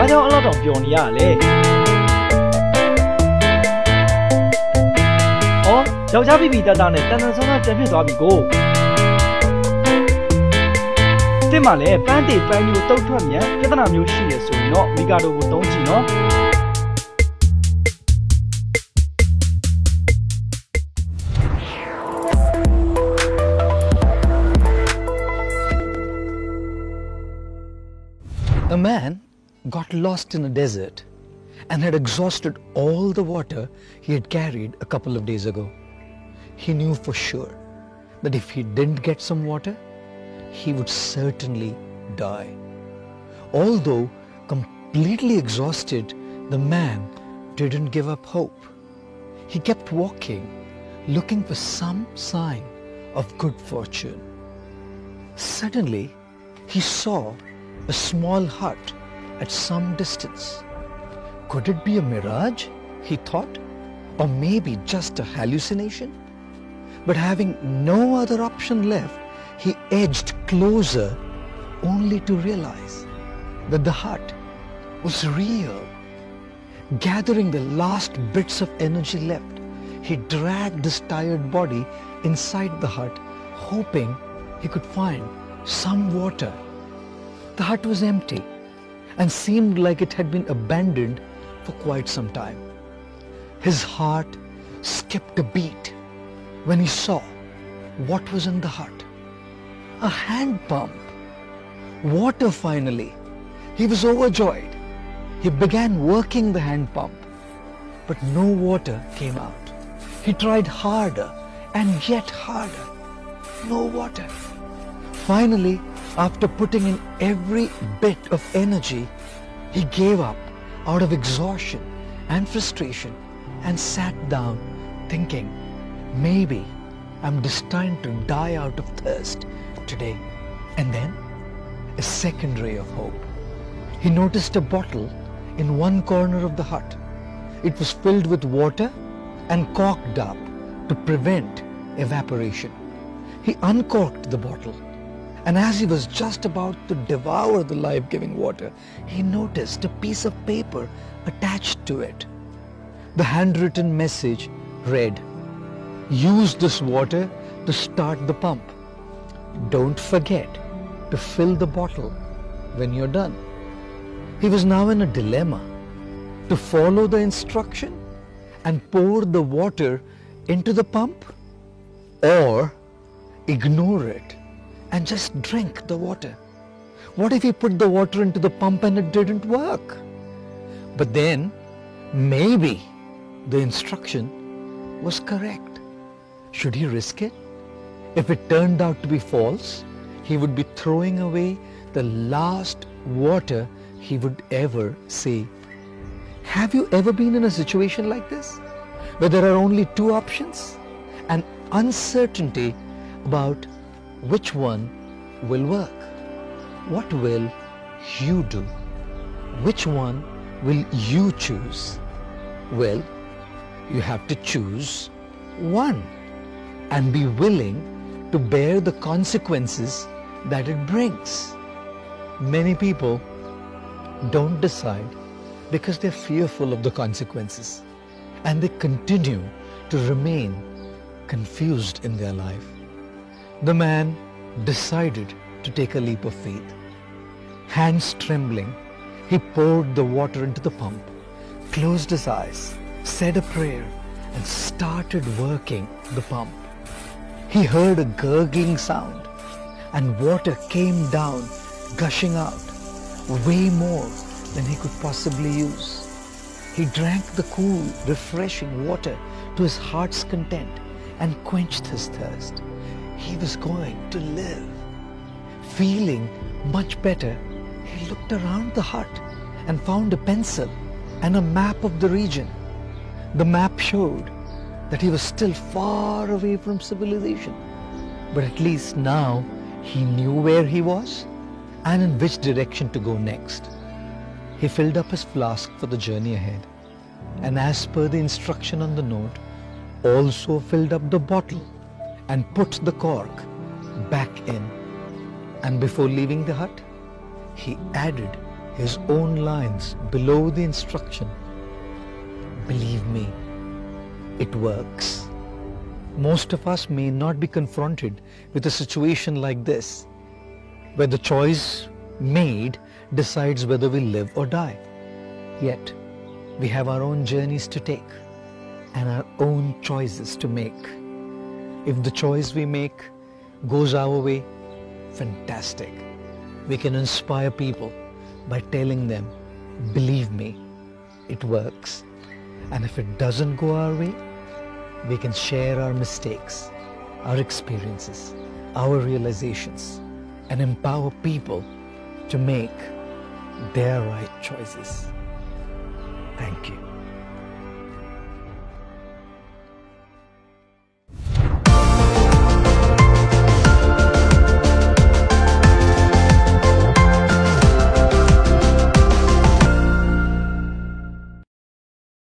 ဘာကြောင့်အဲ့လောက်တောင်ပျော်နေရလဲ။အော်ယောက်ျားပြပြတတ်တာနဲ့တန်တန်ဆန်းဆန်းပြန်ဖြစ်သွားပြီကို။တင်ပါလေပန်းတေပန်းမျိုးတုတ်ထွက်မြန်ပြဿနာမျိုးရှိရဆိုရင်တော့မီကာဒိုကိုသုံးကြည့်နော်။ A man got lost in a desert and had exhausted all the water he had carried a couple of days ago. He knew for sure that if he didn't get some water, he would certainly die. Although completely exhausted, the man didn't give up hope. He kept walking, looking for some sign of good fortune. Suddenly, he saw a small hut at some distance. Could it be a mirage, he thought, or maybe just a hallucination? But having no other option left, he edged closer only to realize that the hut was real. Gathering the last bits of energy left, he dragged his tired body inside the hut, hoping he could find some water. The hut was empty and seemed like it had been abandoned for quite some time. His heart skipped a beat when he saw what was in the hut. A hand pump. Water finally. He was overjoyed. He began working the hand pump, but no water came out. He tried harder and yet harder. No water. Finally, after putting in every bit of energy, he gave up out of exhaustion and frustration and sat down thinking, maybe I'm destined to die out of thirst today. And then a second ray of hope. He noticed a bottle in one corner of the hut. It was filled with water and corked up to prevent evaporation. He uncorked the bottle, and as he was just about to devour the life-giving water, he noticed a piece of paper attached to it. The handwritten message read, "Use this water to start the pump. Don't forget to fill the bottle when you're done." He was now in a dilemma: to follow the instruction and pour the water into the pump, or ignore it and just drink the water. What if he put the water into the pump and it didn't work? But then, maybe the instruction was correct. Should he risk it? If it turned out to be false, he would be throwing away the last water he would ever see. Have you ever been in a situation like this, where there are only two options and uncertainty about which one will work? What will you do? Which one will you choose? Well, you have to choose one and be willing to bear the consequences that it brings. Many people don't decide because they're fearful of the consequences, and they continue to remain confused in their life. The man decided to take a leap of faith. Hands trembling, he poured the water into the pump, closed his eyes, said a prayer, and started working the pump. He heard a gurgling sound, and water came down, gushing out, way more than he could possibly use. He drank the cool, refreshing water to his heart's content and quenched his thirst. He was going to live. Feeling much better, he looked around the hut and found a pencil and a map of the region. The map showed that he was still far away from civilization, but at least now he knew where he was and in which direction to go next. He filled up his flask for the journey ahead, and as per the instruction on the note, also filled up the bottle and put the cork back in. And before leaving the hut, he added his own lines below the instruction. Believe me, it works. Most of us may not be confronted with a situation like this, where the choice made decides whether we live or die. Yet, we have our own journeys to take and our own choices to make. If the choice we make goes our way, fantastic. We can inspire people by telling them, believe me, it works. And if it doesn't go our way, we can share our mistakes, our experiences, our realizations, and empower people to make their right choices. Thank you.